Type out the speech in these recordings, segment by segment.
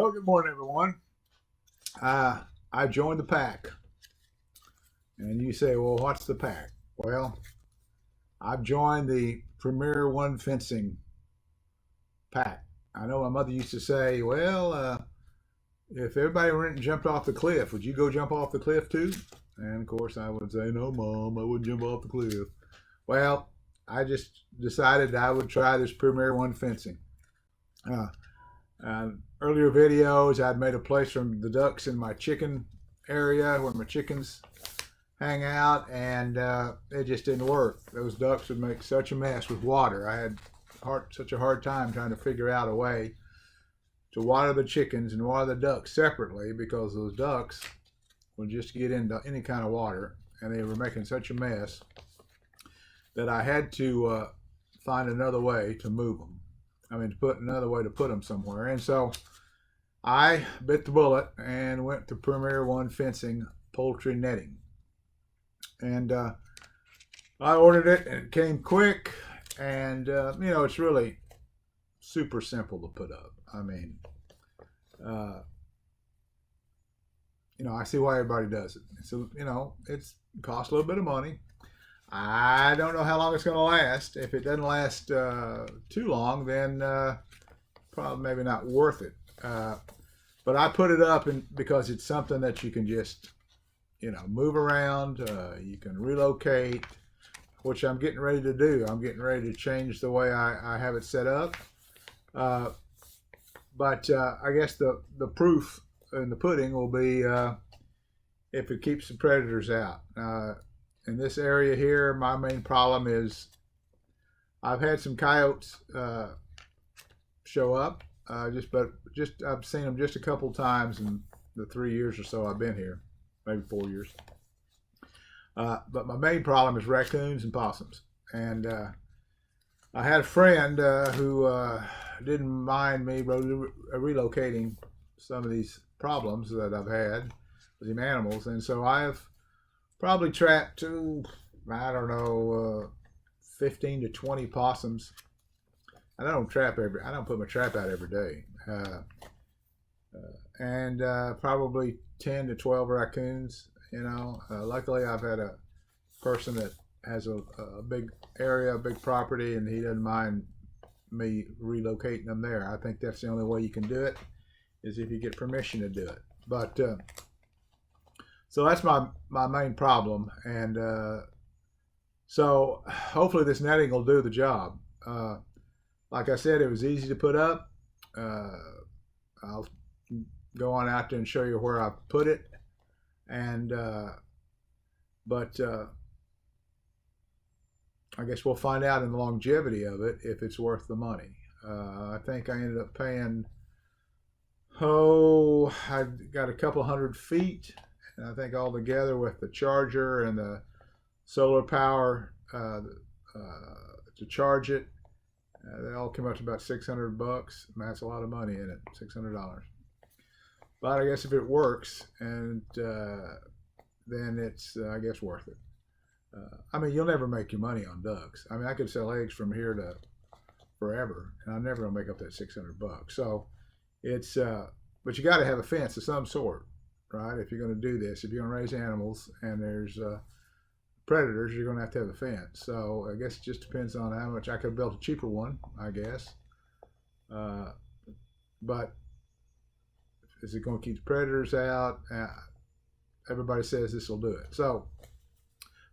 Well, good morning, everyone. I joined the pack. And you say, well, what's the pack? Well, I've joined the Premier One Fencing pack. I know my mother used to say, well, if everybody went and jumped off the cliff, would you go jump off the cliff too? And of course, I would say, no, Mom, I wouldn't jump off the cliff. Well, I just decided I would try this Premier One Fencing. Earlier videos, I'd made a place from the ducks in my chicken area where my chickens hang out, and it just didn't work. Those ducks would make such a mess with water. I had such a hard time trying to figure out a way to water the chickens and water the ducks separately, because those ducks would just get into any kind of water, and they were making such a mess that I had to find another way to move them. To put another way to put them somewhere. And so I bit the bullet and went to Premier One Fencing poultry netting. And I ordered it, and it came quick. And, it's really super simple to put up. I see why everybody does it. So, it costs a little bit of money. I don't know how long it's going to last. If it doesn't last too long, then probably maybe not worth it. But I put it up because it's something that you can just, move around. You can relocate, which I'm getting ready to do. I'm getting ready to change the way I have it set up. But I guess the proof in the pudding will be if it keeps the predators out. In this area here, my main problem is I've had some coyotes show up. I've seen them just a couple times in the 3 years or so I've been here, maybe 4 years. But my main problem is raccoons and possums. And I had a friend who didn't mind me relocating some of these problems that I've had with the animals, and so I've probably trapped 15 to 20 possums. I don't put my trap out every day. And probably 10 to 12 raccoons. Luckily I've had a person that has a big area, a big property, and he doesn't mind me relocating them there. I think that's the only way you can do it, is if you get permission to do it. But so that's my main problem, and so hopefully this netting will do the job. Like I said, it was easy to put up. I'll go on out there and show you where I put it, and but I guess we'll find out in the longevity of it if it's worth the money. I think I ended up paying, I got a couple 100 feet. And I think all together with the charger and the solar power to charge it, they all came up to about $600. That's a lot of money in it, $600. But I guess if it works, and then it's I guess worth it. You'll never make your money on ducks. I could sell eggs from here to forever, and I'm never gonna make up that $600. So it's but you got to have a fence of some sort. Right? If you're going to do this, if you're going to raise animals and there's predators, you're going to have a fence. So I guess it just depends on how much. I could have built a cheaper one, I guess. But is it going to keep the predators out? Everybody says this will do it. So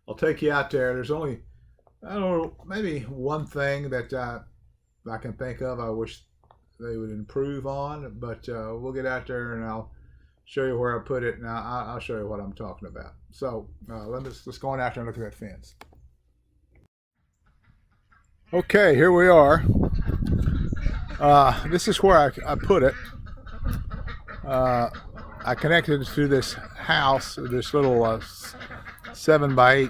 I'll take you out there. There's only, I don't know, maybe one thing that I can think of I wish they would improve on, but we'll get out there and I'll show you where I put it, and I'll show you what I'm talking about. So let's go on out there and look at that fence. Okay, here we are. This is where I put it. I connected it to this house, this little 7x8.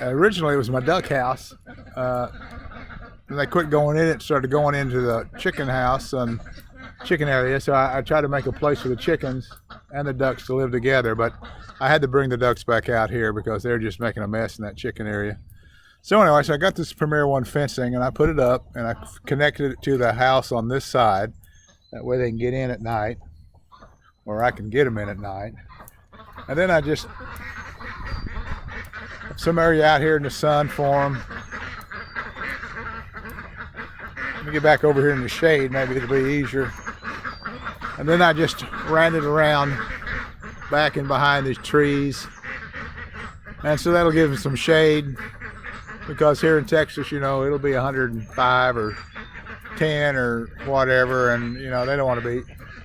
Originally it was my duck house. And they quit going in it, started going into the chicken house and chicken area, so I tried to make a place for the chickens and the ducks to live together, but I had to bring the ducks back out here because they're just making a mess in that chicken area. So anyway, I got this Premier One fencing, and I put it up, and I connected it to the house on this side, That way they can get in at night, or I can get them in at night. And then I just have some area out here in the sun for them. Let me get back over here in the shade, maybe it'll be easier. And then I just ran it around back and behind these trees. And so that'll give them some shade, because here in Texas, you know, it'll be 105 or 10 or whatever, and you know, they don't want to be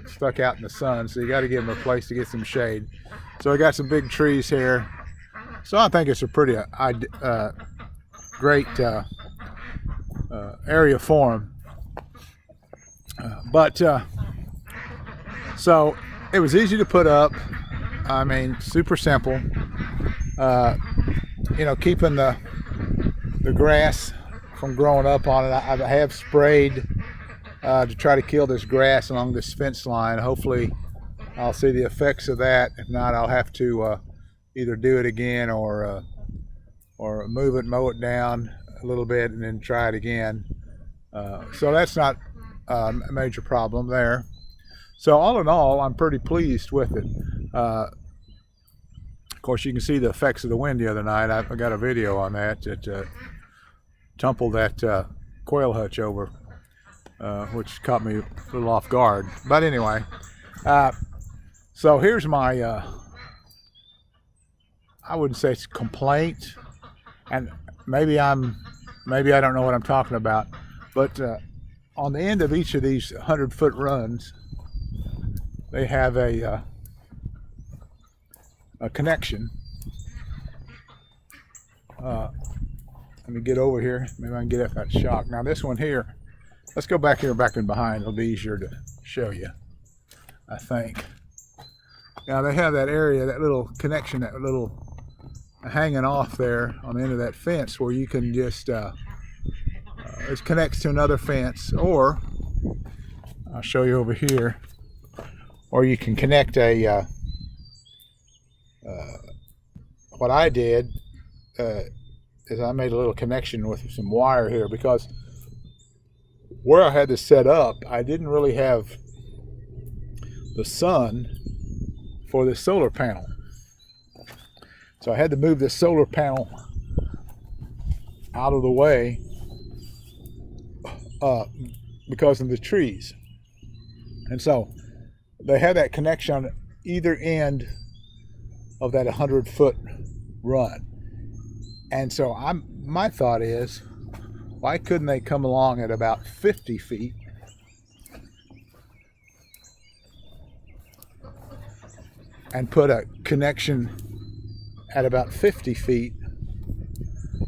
stuck out in the sun, so you got to give them a place to get some shade. So I got some big trees here, so I think it's a pretty great area for them. So it was easy to put up. I mean, super simple. You know, keeping the grass from growing up on it. I have sprayed to try to kill this grass along this fence line. Hopefully I'll see the effects of that. If not, I'll have to either do it again or move it, mow it down a little bit, and then try it again. So that's not a major problem there. So all in all, I'm pretty pleased with it. Of course, you can see the effects of the wind the other night. I got a video on that. It tumbled that quail hutch over, which caught me a little off guard. But anyway, so here's my, I wouldn't say it's complaint, and maybe I don't know what I'm talking about, but on the end of each of these 100-foot runs, they have a connection. Let me get over here. Maybe I can get at that shock. Now this one here, let's go back here, back and behind. It'll be easier to show you, I think. Now they have that area, that little connection, that little hanging off there on the end of that fence, where you can just, it connects to another fence, or I'll show you over here, or you can connect a, what I did is I made a little connection with some wire here, because where I had this set up, I didn't really have the sun for this solar panel. So I had to move this solar panel out of the way because of the trees. And so they had that connection on either end of that 100-foot run. And so my thought is, why couldn't they come along at about 50 feet and put a connection at about 50 feet,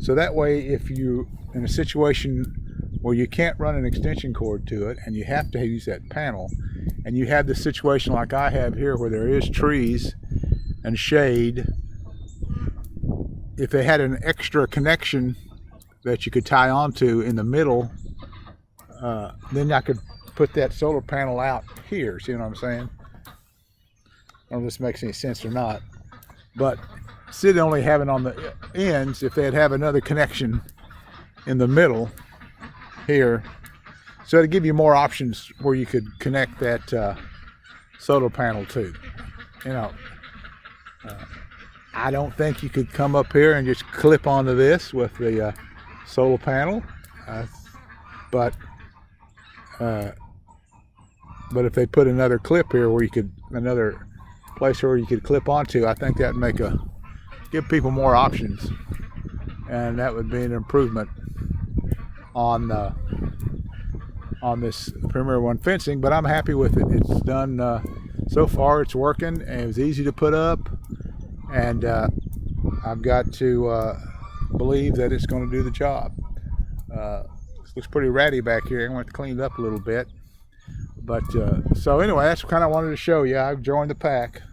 so that way if you in a situation where you can't run an extension cord to it and you have to use that panel, and you have the situation like I have here where there is trees and shade, if they had an extra connection that you could tie onto in the middle, then I could put that solar panel out here. See what I'm saying? I don't know if this makes any sense or not, but instead of only having on the ends, if they'd have another connection in the middle here, so to give you more options where you could connect that solar panel to. You know, I don't think you could come up here and just clip onto this with the solar panel, but if they put another clip here where you could, another place where you could clip onto, I think that would give people more options, and that would be an improvement on this Premier One fencing. But I'm happy with it. It's done so far. It's working, and it was easy to put up, and I've got to believe that it's going to do the job. It looks pretty ratty back here. I'm going to clean it up a little bit. But so anyway, that's kind of wanted to show you. I've joined the pack,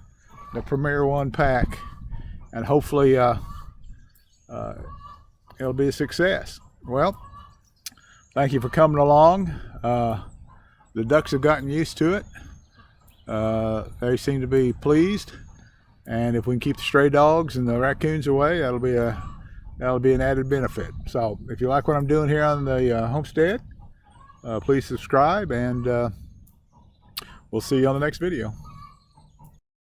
the Premier One pack, and hopefully it'll be a success. Well, thank you for coming along. The ducks have gotten used to it. They seem to be pleased, and if we can keep the stray dogs and the raccoons away, that'll be an added benefit. So if you like what I'm doing here on the homestead, please subscribe, and We'll see you on the next video.